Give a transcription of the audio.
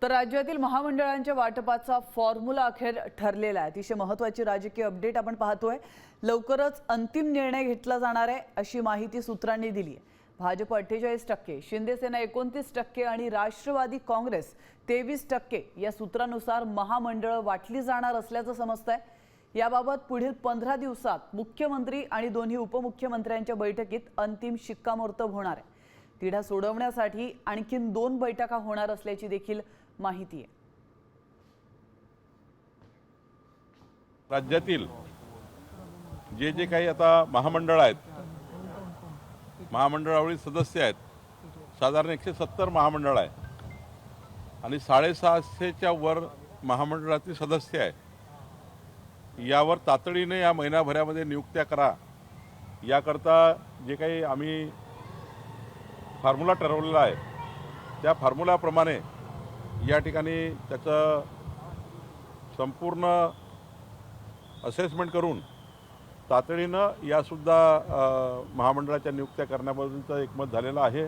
तर राज्यातील महामंडळांच्या वाटपाचा फॉर्म्युला अखेर ठरलेला आहे। अतिशय महत्त्वाची राजकीय अपडेट आपण पाहतोय। लवकरच अंतिम निर्णय घेतला जाणार आहे अशी माहिती सूत्रांनी दिली आहे। भाजप 48%, शिंदे सेना 29% आणि राष्ट्रवादी काँग्रेस 23% या सूत्रानुसार महामंडळ वाटली जाणार असल्याचं समजतंय। याबाबत पुढील 15 दिवसात मुख्यमंत्री आणि दोन्ही उपमुख्यमंत्र्यांच्या बैठकीत अंतिम शिक्कामोर्तब होणार आहे। तिढा सोडवण्यासाठी आणखीन 2 बैठका होणार असल्याची देखील माहिती आहे। राज्यातील जे काही आता महामंडळ आहेत, महामंडळावरील सदस्य आहेत, साधारण 170 महामंडळ आहे आणि 650च्या वर महामंडळातील सदस्य आहे। यावर तातडीने या महिनाभरामध्ये नियुक्त्या करा याकरता जे काही आम्ही फॉर्म्युला ठरवलेला आहे त्या फॉर्म्युलाप्रमाणे या ठिकाणी त्याचं संपूर्ण असेसमेंट करून तातडीनं यासुद्धा महामंडळाच्या नियुक्त्या करण्याबद्दलचं एकमत झालेलं आहे।